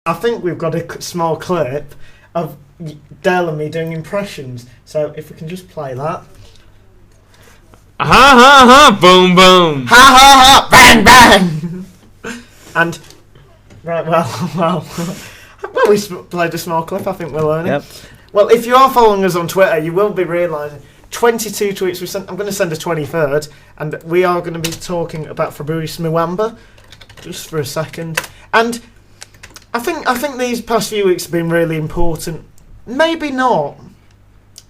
I think we've got a small clip of Dale and me doing impressions. So if we can just play that. Ha ha ha! Boom boom! Ha ha ha! Bang bang! And right, well, we played a small clip. I think we're learning. Yep. Well, if you are following us on Twitter, you will be realising 22 tweets we sent. I'm going to send a 23rd, and we are going to be talking about Fabrice Muamba just for a second. And I think these past few weeks have been really important. Maybe not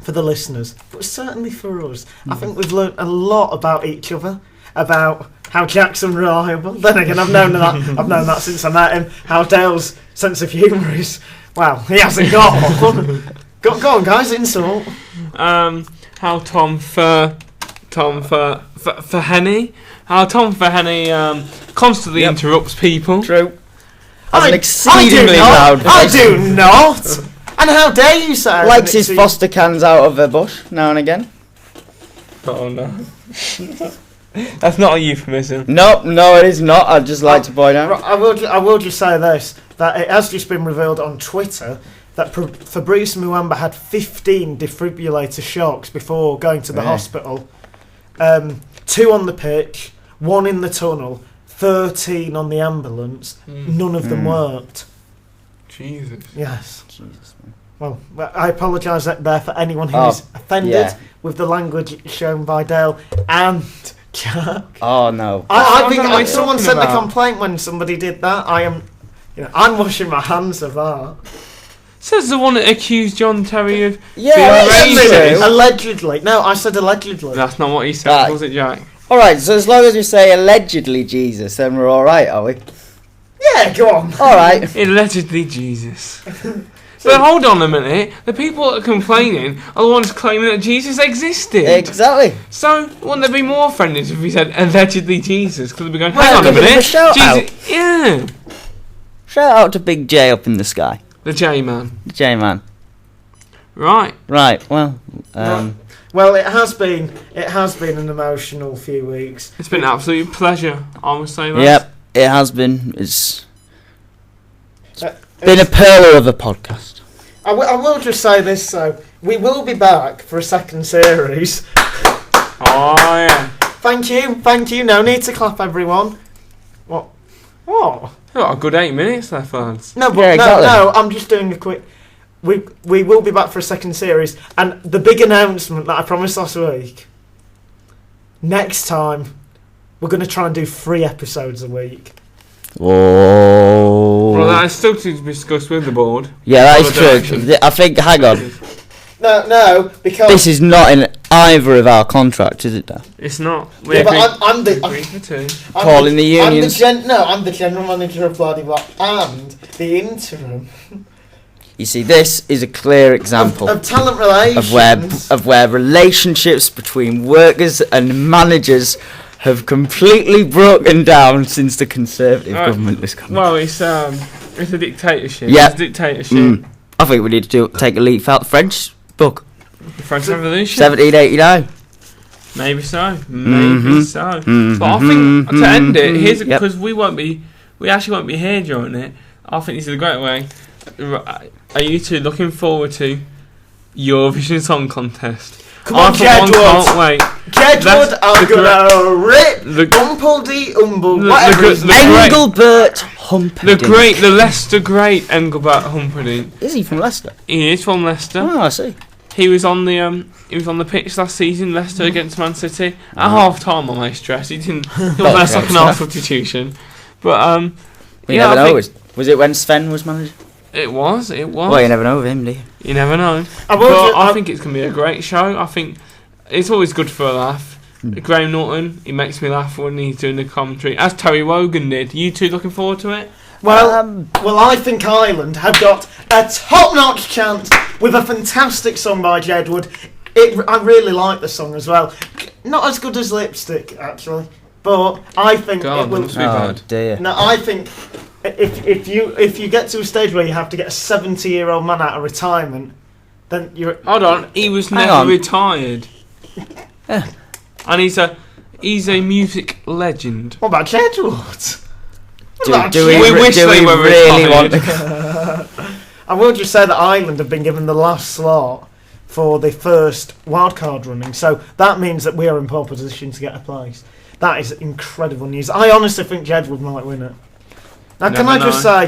for the listeners, but certainly for us. I think we've learnt a lot about each other, about how Jack's unreliable. Then again, I've known that since I met him. How Dale's sense of humour is, well, he hasn't got one. Go on, guys, insult. How Tom Fahenny constantly interrupts people. True. As an I exceedingly loud voice. I do not. And how dare you say? Likes his Foster cans out of a bush now and again. Oh no. That's not a euphemism. No, it is not. I'd just like to point out. I will just say this, that it has just been revealed on Twitter that Fabrice Muamba had 15 defibrillator shocks before going to the hospital. 2 on the pitch, 1 in the tunnel, 13 on the ambulance. None of them worked. Jesus. Yes. Jesus, man. Well, I apologise there for anyone who is offended with the language shown by Dale and Jack. Oh no! I think someone sent a complaint when somebody did that. I'm washing my hands of that. Says the one that accused John Terry of being racist. Allegedly. No, I said allegedly. That's not what he said, was it, Jack? Alright, so as long as we say allegedly Jesus, then we're alright, are we? Yeah, go on. Alright. Allegedly Jesus. But hold on a minute. The people that are complaining are the ones claiming that Jesus existed. Exactly. So, wouldn't they be more offended if we said allegedly Jesus? Because they'd be going, hang Well, on a give him minute. a shout Jesus, yeah. Shout out to Big J up in the sky. The J-Man. The J-Man. Right. Well, Well, it has been an emotional few weeks. It's been an absolute pleasure, I must say that. Yep, it has been. It's been a pearl of a podcast. I will just say this, though. We will be back for a second series. Oh, yeah. Thank you. No need to clap, everyone. What? We've got a good 8 minutes left, lads. No, but exactly. no, I'm just doing a quick... We will be back for a second series, and the big announcement that I promised last week, next time, we're going to try and do 3 episodes a week. Oh. Well, that is still to be discussed with the board. Yeah, that is true. I think, hang on. No, because... This is not in either of our contracts, is it, Dan? It's not. Yeah, but I'm the unions. I'm the general manager of Bloody Rock and the interim. You see, this is a clear example of talent relations. of where relationships between workers and managers have completely broken down since the Conservative government was coming. Well, it's a dictatorship. Yeah. It's a dictatorship. I think we need to take a leaf out the French book. The French Revolution. 1789. Maybe so. But I think to end it, here's because we actually won't be here during it. I think this is a great way. Are you two looking forward to Eurovision Song Contest? Come on, Jedward! Can't wait. Jedward, I'm gonna rip whatever. Engelbert Humperdinck. The Leicester great Engelbert Humperdinck. Is he from Leicester? He is from Leicester. Oh, I see. He was on the pitch last season, Leicester against Man City. At half time, I may stress, he didn't play a second half substitution. But you never know. Was it when Sven was manager? It was. Well, you never know with him, do you? You never know. I think it's going to be a great show. I think it's always good for a laugh. Graham Norton, he makes me laugh when he's doing the commentary, as Terry Wogan did. You two looking forward to it? Well, I think Ireland have got a top-notch chance with a fantastic song by Jedward. I really like the song as well. Not as good as Lipstick, actually, but I think it will. Must be bad. Dear. No, I think if you get to a stage where you have to get a 70-year-old man out of retirement, then you're... Hold on, he was never retired. And he's a music legend. What about Jedward? Do we really want to? I will just say that Ireland have been given the last slot for the first wildcard running, so that means that we are in pole position to get a place. That is incredible news. I honestly think Jedward might win it. Now, can I just say,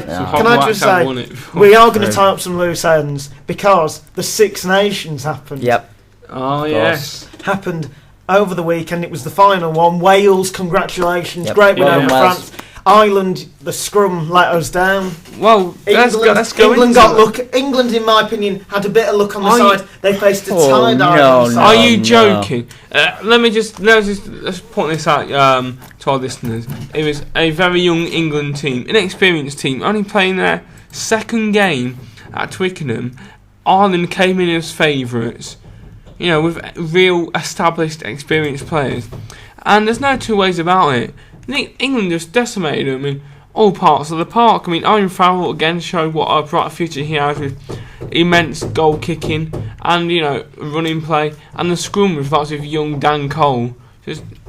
we are going to tie up some loose ends because the Six Nations happened. Yep. Oh, yes. Happened over the weekend. It was the final one. Wales, congratulations. Yep. Great win over France. Ireland, the scrum let us down. Well, let's go England got luck. England, in my opinion, had a bit of luck on the side. They faced a tied Ireland. Are you joking? Let's point this out to our listeners. It was a very young England team, inexperienced team, only playing their second game at Twickenham. Ireland came in as favourites, with real established, experienced players, and there's no two ways about it. England just decimated them in all parts of the park. I mean, Owen Farrell again showed what a bright future he has with immense goal kicking and running play, and the scrum with lots of young Dan Cole.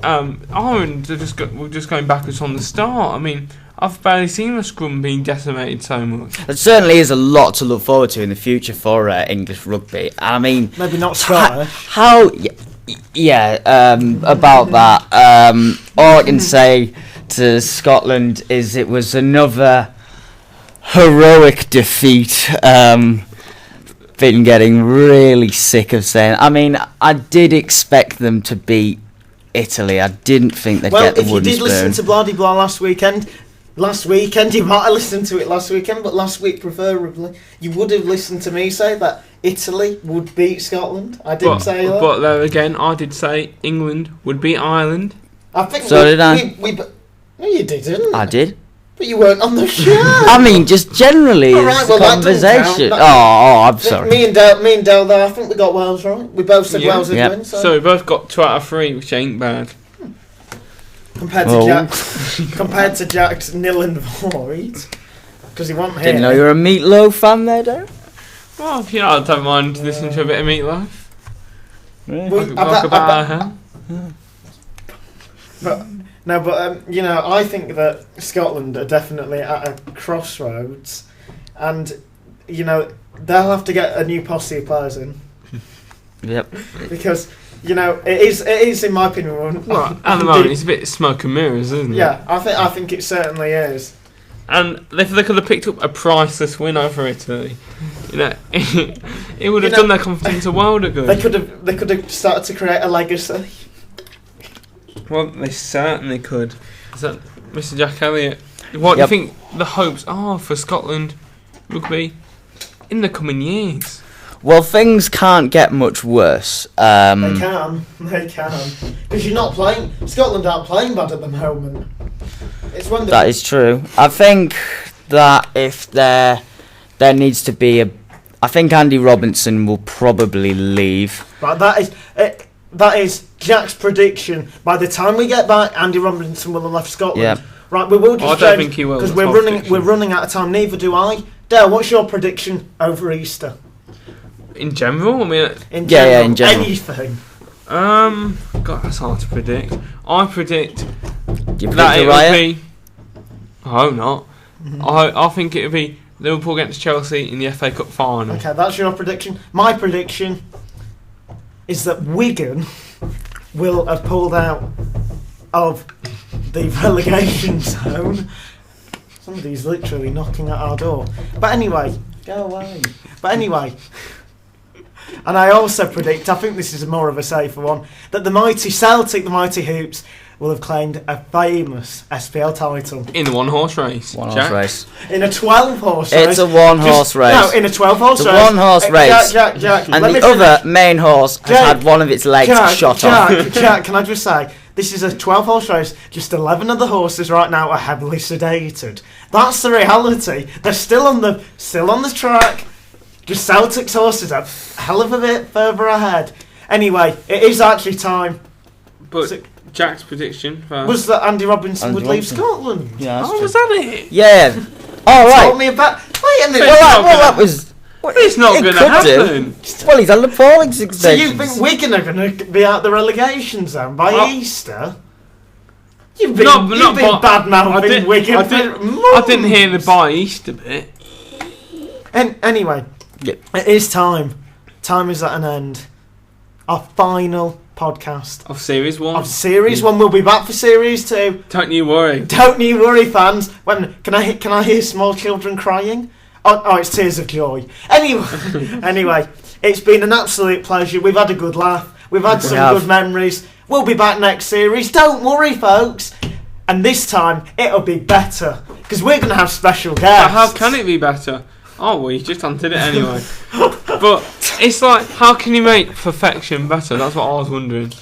Ireland were just going backwards from the start. I mean, I've barely seen the scrum being decimated so much. There certainly is a lot to look forward to in the future for English rugby. I mean, maybe not Scottish. About that. All I can say to Scotland is it was another heroic defeat. Been getting really sick of saying. I mean, I did expect them to beat Italy. I didn't think they'd get the wooden spoon. Well, if you did listen to Bloody Blah last weekend, you might have listened to it last weekend, but last week preferably, you would have listened to me say that Italy would beat Scotland. I didn't say that. But there again, I did say England would beat Ireland. I think so did I. No, you didn't. I did. But you weren't on the show. I mean, just generally as a conversation. I'm sorry. Me and Del, though, I think we got Wales right. We both said Wales would win. So we both got 2 out of 3, which ain't bad. Compared to Jack's nil and void, because he wasn't here. Didn't know you were a Meatloaf fan there, Darren? Well, I don't mind listening to a bit of Meatloaf. Really? I think that Scotland are definitely at a crossroads, and they'll have to get a new posse of players in. Yep. Because it is in my opinion. Well, at the moment it's a bit smoke and mirrors, isn't it? Yeah, I think it certainly is. And if they could have picked up a priceless win over Italy, it would have done their confidence a world ago. They could have started to create a legacy. Well, they certainly could. Is that Mr. Jack Elliott? What do you think the hopes are for Scotland rugby in the coming years? Well, things can't get much worse. They can. Because you're not playing. Scotland aren't playing bad at the moment. It's when that is true. I think that if there needs to be I think Andy Robinson will probably leave. But that is Jack's prediction. By the time we get back, Andy Robinson will have left Scotland. Yeah. Right, we will just. I don't think he will. Because we're running out of time. Neither do I. Dale, what's your prediction over Easter? In general, I mean. In general. Anything. God, that's hard to predict. I predict that it will be. I hope not. I think it will be Liverpool against Chelsea in the FA Cup final. Okay, that's your prediction. My prediction is that Wigan will have pulled out of the relegation zone. Somebody's literally knocking at our door. But anyway, go away. But anyway, and I also predict, I think this is more of a safer one, that the mighty Celtic, the mighty Hoops, will have claimed a famous SPL title. In the one-horse race. One-horse race. In a 12-horse race. It's a one-horse race. No, in a 12-horse race. The one-horse race. Jack. And the other main horse has had one of its legs shot off. Jack, can I just say, this is a 12-horse race. Just 11 of the horses right now are heavily sedated. That's the reality. They're still on the track. Just Celtic's horses are a hell of a bit further ahead. Anyway, it is actually time. But Jack's prediction was that Andy Robinson would leave Scotland. Yeah, was that it? Yeah. All right. Told me about. Wait a minute. Well, that was. It's not going to happen. Well, he's had appalling success. So you think Wigan are going to be out the relegation zone by Easter? You've been bad-mouthing Wigan. I didn't hear the by Easter bit. And anyway, It is time. Time is at an end. Our final podcast of Series 1. Of Series 1. We'll be back for Series 2. Don't you worry. Don't you worry, fans. When can I hear small children crying? Oh, it's tears of joy. Anyway, it's been an absolute pleasure. We've had a good laugh. We've had some good memories. We'll be back next series. Don't worry, folks. And this time, it'll be better. Because we're going to have special guests. But how can it be better? Oh, well, you just answered it anyway. But it's like, how can you make perfection better? That's what I was wondering.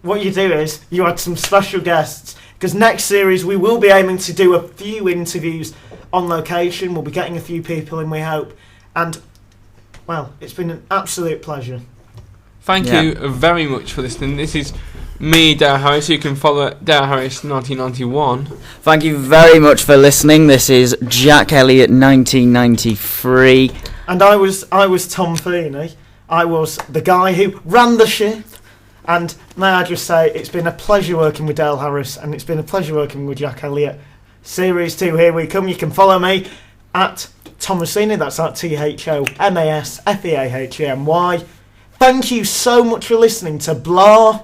What you do is, you had some special guests. Because next series, we will be aiming to do a few interviews on location. We'll be getting a few people in, we hope. And, well, it's been an absolute pleasure. Thank you very much for listening. This is me, Dale Harris. You can follow Dale Harris 1991. Thank you very much for listening. This is Jack Elliott 1993. And I was Tom Feeney. I was the guy who ran the ship. And may I just say, it's been a pleasure working with Dale Harris, and it's been a pleasure working with Jack Elliott. Series 2, here we come. You can follow me at Thomasini. That's at ThomasFeahamy. Thank you so much for listening to Blah.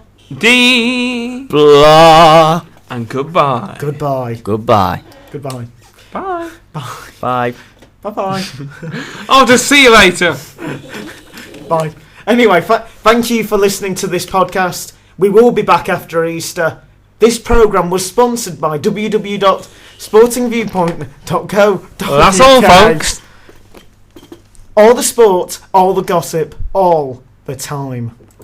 Blah. And goodbye. Goodbye. Goodbye. Goodbye. Bye. Bye. Bye. Bye-bye. I'll just see you later. Bye. Anyway, thank you for listening to this podcast. We will be back after Easter. This programme was sponsored by www.sportingviewpoint.co.uk. Well, that's all, folks. All the sport, all the gossip, all the time.